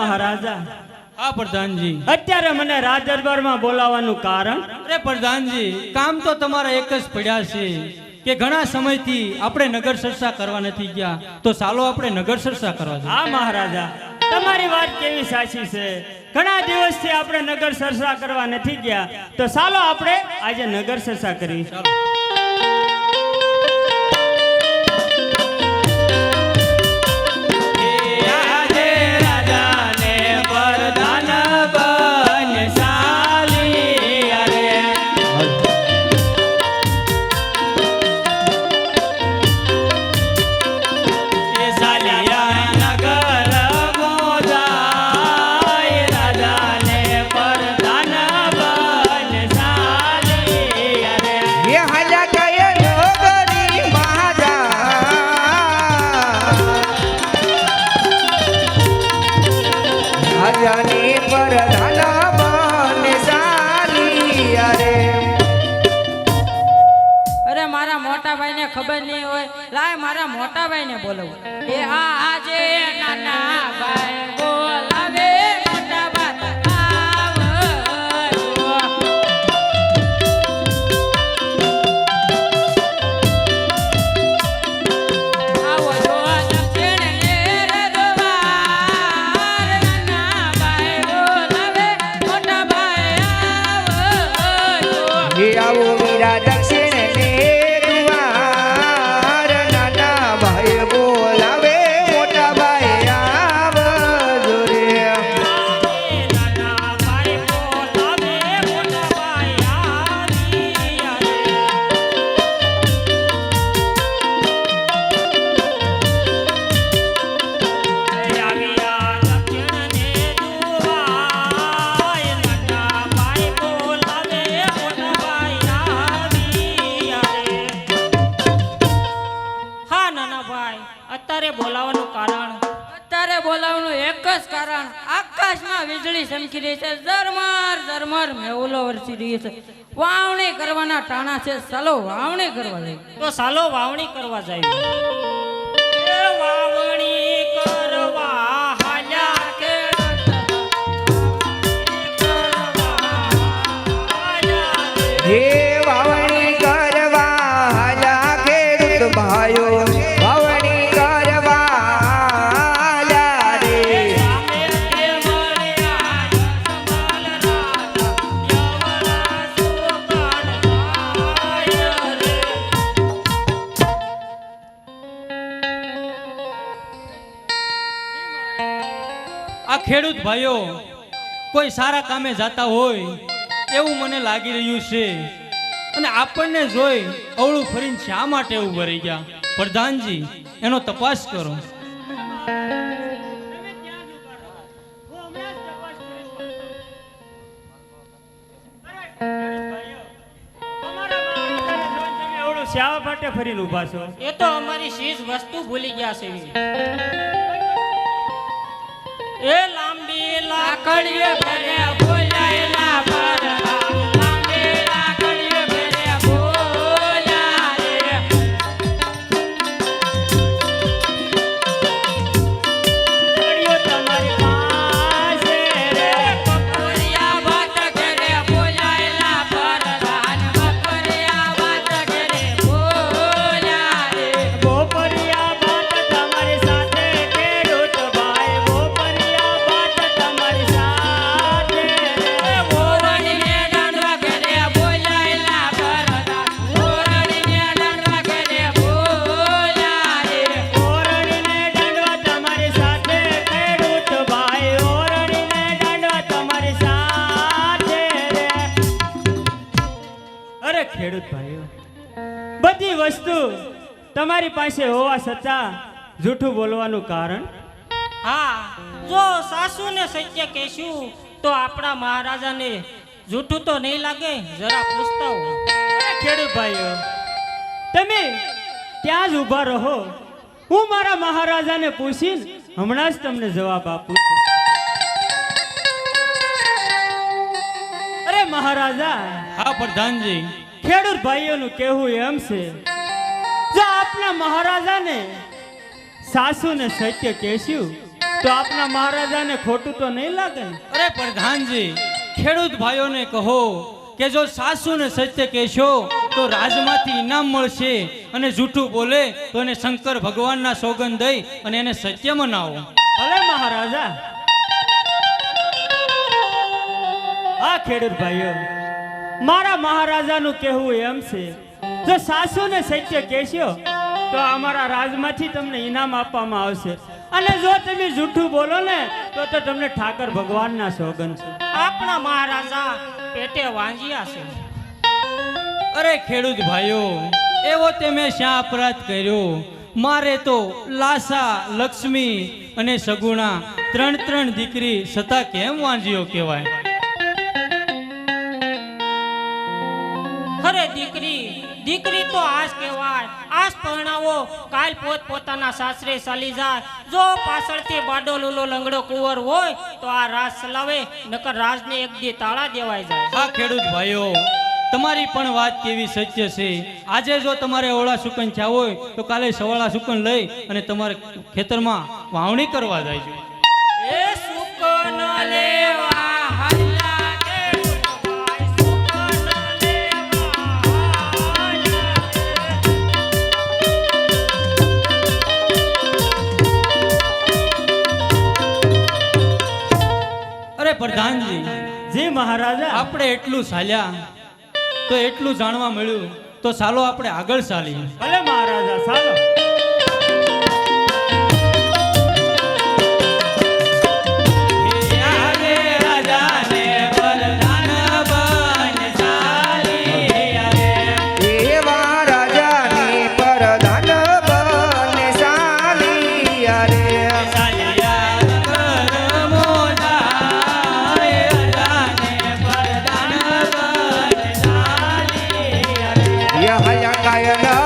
મહારાજા, હા પ્રધાનજી, અત્યારે મને રાજ દરબારમાં બોલાવવાનું કારણ? અરે પ્રધાનજી, કામ તો તમારા એક જ પડ્યા છે કે ઘણા સમયથી આપણે નગર ચર્ચા કરવા નથી ગયા, તો ચાલો આપણે નગર ચર્ચા કરવા જઈએ. હા મહારાજા, તમારી વાત કેવી સાચી છે. ઘણા દિવસથી આપણે નગર ચર્ચા કરવા નથી ગયા, તો ચાલો આપણે આજે નગર ચર્ચા કરી. ખબર નહીં હોય, લાય મારા મોટા ભાઈ ને બોલાવું. એ આજે નાના ભાઈ બોલાવે, મોટા ભાઈ આવો મીરા દક્ષિણ વીજળી ચમકી રહી છે, ઝરમર ઝરમર મેहुલો વરસી રહી છે. વાવણી કરવાના ટાણા છે, ચાલો વાવણી કરવા જાય. તો ચાલો વાવણી કરવા જાય. વાવણી કરવા હાલ્યા ખેડૂત ભાઈઓ. આ ખેડૂત ભાઈઓ કોઈ સારા કામે જાતા હોય એવું મને લાગી રહ્યું છે, અને આપણને જોઈ અવળું ફરીને શા માટે ઉભા રહી ગયા? પ્રધાનજી, એનો તપાસ કરો. શા માટે ફરીને ઉભા છો? એ તો અમારી ચીજ વસ્તુ ભૂલી ગયા છે. એ લાંબી લાકડીઓ ભરે બોલાયેલા પર લાંબી લાકડીઓ ભરે બોલા રે. તમારી પાસે રે પપરિયા વાત કરે બોલાયેલા પર રાન પપરિયા વાત કરે બોલા રે. બોપરિયા વાત તમારી સાથે ખેડૂત ભાઈ, ખેડૂત ભાઈઓ, બધી વસ્તુ તમારી પાસે હોવા છતાં જૂઠું બોલવાનું કારણ? હા, જો સાસુને સત્ય કહેશું તો આપણા મહારાજાને જૂઠું તો નહીં લાગે? જરા પૂછતા હો. ખેડૂત ભાઈઓ, તમે ત્યાં જ ઊભા રહો, હું મારા મહારાજાને પૂછીને હમણાં જ તમને જવાબ આપું છું. અરે મહારાજા. હા પ્રધાનજી. ખેડૂત ભાઈઓનું કહેવું એમ છે, જો આપના મહારાજાને સાસુને સત્ય કહેશું તો આપના મહારાજાને ખોટું તો નહીં લાગે ને? અરે પ્રધાનજી, ખેડૂત ભાઈઓને કહો કે જો સાસુ ને સત્ય કહેશો તો રાજમાંથી ઇનામ મળશે, અને જૂઠું બોલે તો એને શંકર ભગવાનના સોગંદ દઈ અને એને સત્ય મનાવો. ભલે મહારાજા. આ ખેડૂત ભાઈઓ, મારા મહારાજાનું કહેવું એમ છે, જો સાસુને સત્ય કહેશો તો અમારા રાજમાંથી તમને ઇનામ આપવામાં આવશે, અને જો તમે જૂઠું બોલો ને તો તમને ઠાકર ભગવાનના સોગંદ છે. આપણા મહારાજા પેટે વાંજ્યા છે. અરે ખેડૂત ભાઈઓ, એવો તે મેં શા અપરાધ કર્યો? મારે તો લાસા, લક્ષ્મી અને સગુણા ત્રણ દીકરી છતાં કેમ વાંજીઓ કહેવાય? અરે દીકરી તો આજ કહેવાય. આજ પરણાવો, કાલ પોતાના સાસરે ચાલી જાય. જો પાછળથી બાડો લૂલો લંગડો કુંવર હોય તો આ રાજ ચલાવે, નકર રાજને એક દી તાળા દેવાય જાય. હા ખેડૂત ભાઈઓ, તમારી પણ વાત કેવી સત્ય છે. આજે જો તમારે ઓળા સુકન થયા હોય તો કાલે સવાળા સુકન લઈ અને તમારે ખેતરમાં વાવણી કરવા જાય છે. એ સુકન લેવા હલ્લા ખેડૂત ભાઈ, સુકન લેવા. અરે પ્રધાનજી, જી મહારાજા. આપણે એટલું ચાલ્યા તો એટલું જાણવા મળ્યું, તો ચાલો આપણે આગળ ચાલીએ. ભલે મહારાજા, ચાલો. કાયના